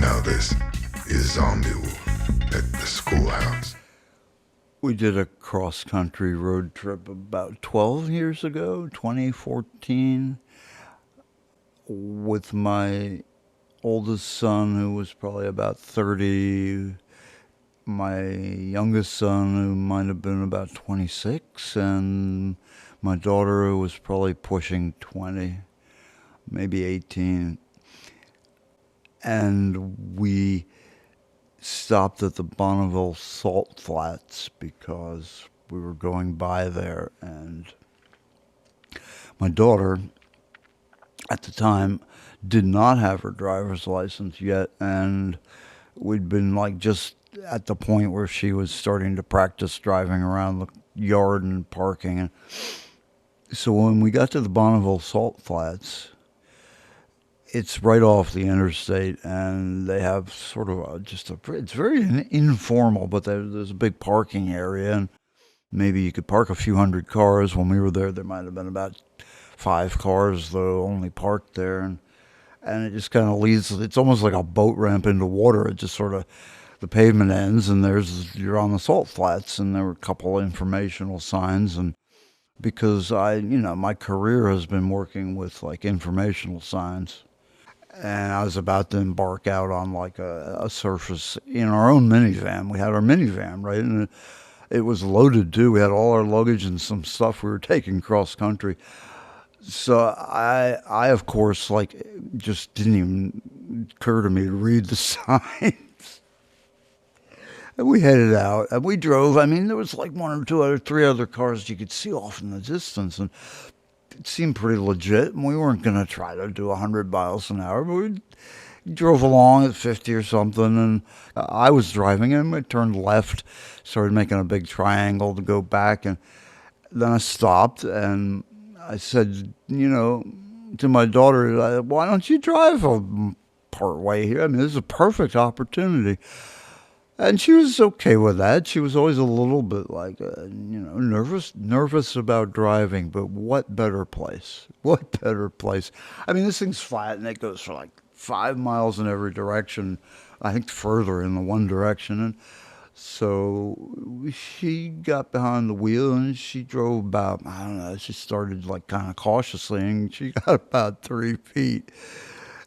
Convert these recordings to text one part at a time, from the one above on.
Now this is Zombie Wolf at the schoolhouse. We did a cross country road trip about 12 years ago, 2014, with my oldest son, who was probably about 30, my youngest son, who might have been about 26, and my daughter, who was probably pushing 20, maybe 18. And we stopped at the Bonneville Salt Flats because we were going by there, and my daughter at the time did not have her driver's license yet, and we'd been like just at the point where she was starting to practice driving around the yard and parking. And so when we got to the Bonneville Salt Flats, it's right off the interstate, and they have sort of it's very informal, but there's a big parking area, and maybe you could park a few hundred cars. When we were there might have been about 5 cars, though, only parked there, and it just kind of leads, it's almost like a boat ramp into water. It just sort of, the pavement ends, and you're on the salt flats, and there were a couple informational signs, and because my career has been working with like informational signs, and I was about to embark out on like a surface in our own minivan. We had our minivan, right? And it was loaded too. We had all our luggage and some stuff we were taking cross country. So I of course, like, just didn't even occur to me to read the signs. And we headed out and we drove. I mean, there was like one or two other, three other cars you could see off in the distance, and it seemed pretty legit, and we weren't going to try to do 100 miles an hour, but we drove along at 50 or something, and I was driving, and we turned left, started making a big triangle to go back, and then I stopped, and I said, to my daughter, why don't you drive a part way here? I mean, this is a perfect opportunity. And she was okay with that. She was always a little bit like, nervous about driving. But what better place? What better place? I mean, this thing's flat, and it goes for like 5 miles in every direction. I think further in the one direction. And so she got behind the wheel, and she drove about, I don't know, she started like kind of cautiously, and she got about 3 feet.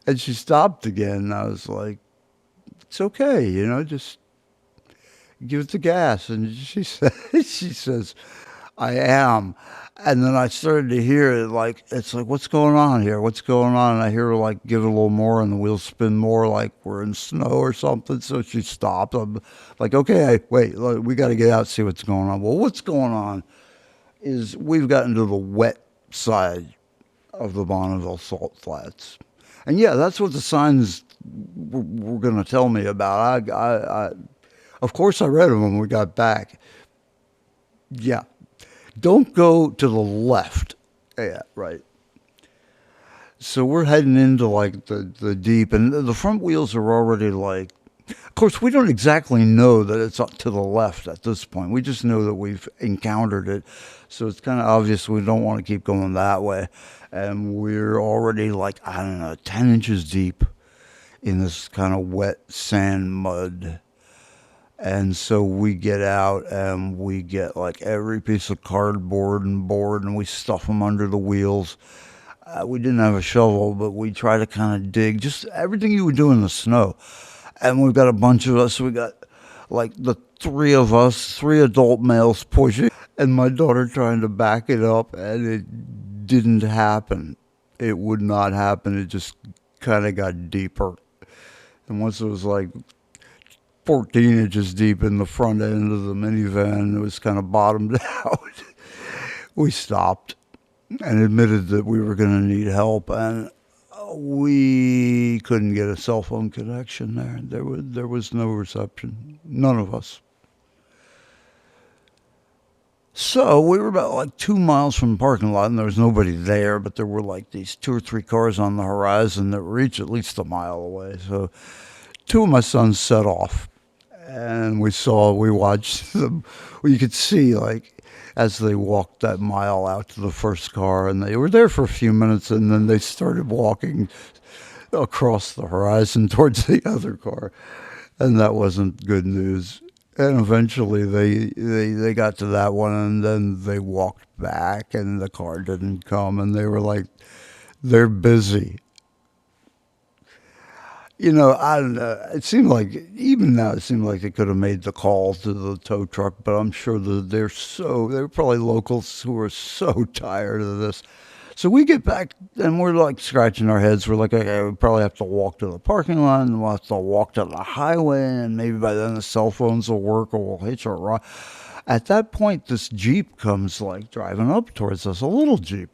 And she stopped again. And I was like, it's okay, just give it the gas. And she says, I am. And then I started to hear it, like, it's like, what's going on here? What's going on? And I hear her like give it a little more, and the wheels spin more, like we're in snow or something. So she stopped. I'm like, okay, wait, we got to get out and see what's going on. Well, what's going on is we've gotten to the wet side of the Bonneville Salt Flats. And yeah, that's what the signs were going to tell me about. Of course, I read them when we got back. Yeah. Don't go to the left. Yeah, right. So we're heading into like the deep, and the front wheels are already like, of course, we don't exactly know that it's up to the left at this point. We just know that we've encountered it. So it's kind of obvious we don't want to keep going that way. And we're already like, I don't know, 10 inches deep in this kind of wet sand mud. And so we get out, and we get like every piece of cardboard and board, and we stuff them under the wheels. We didn't have a shovel, but we try to kind of dig, just everything you would do in the snow. And we've got a bunch of us. We got like the 3 of us, 3 adult males pushing, and my daughter trying to back it up, and it didn't happen. It would not happen. It just kind of got deeper. And once it was like 14 inches deep in the front end of the minivan, it was kind of bottomed out. We stopped and admitted that we were going to need help, and we couldn't get a cell phone connection there. There was no reception. None of us. So we were about like 2 miles from the parking lot, and there was nobody there, but there were like these 2 or 3 cars on the horizon that were each at least a mile away. So 2 of my sons set off, and we watched them. You could see, like, as they walked that mile out to the first car, and they were there for a few minutes, and then they started walking across the horizon towards the other car, and that wasn't good news. And eventually they got to that one, and then they walked back, and the car didn't come, and they were like, they're busy. I don't know. It seemed like, even now, it seemed like they could have made the call to the tow truck, but I'm sure that they're probably locals who are so tired of this. So we get back and we're like scratching our heads. We're like, okay, we probably have to walk to the parking lot and we'll have to walk to the highway, and maybe by then the cell phones will work, or we'll hitch a ride. At that point, this Jeep comes like driving up towards us, a little Jeep.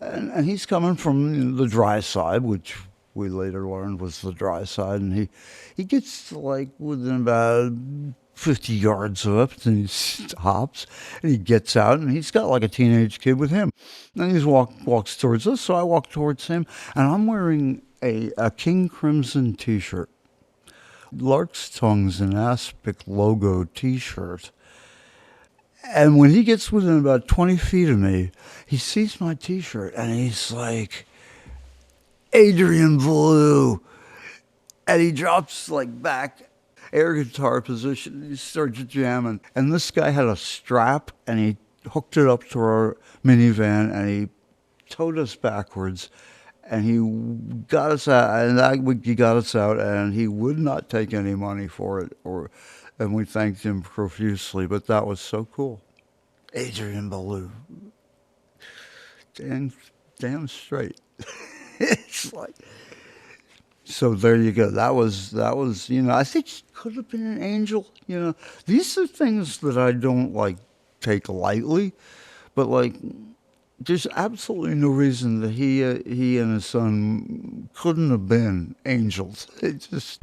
And he's coming from the dry side, which we later learned was the dry side. And he gets like within about 50 yards of us, and he stops, and he gets out, and he's got like a teenage kid with him. And he walks towards us, so I walk towards him, and I'm wearing a King Crimson t-shirt. Lark's Tongue's an Aspic logo t-shirt. And when he gets within about 20 feet of me, he sees my t-shirt and he's like, Adrian Blue. And he drops like back, air guitar position. He starts jamming. And this guy had a strap and he hooked it up to our minivan and he towed us backwards. And he got us out, he got us out, and he would not take any money for it, and we thanked him profusely. But that was so cool. Adrian Ballou, damn straight. It's like, so there you go. That was. I think he could have been an angel. These are things that I don't like take lightly, but like, there's absolutely no reason that he and his son couldn't have been angels. It just.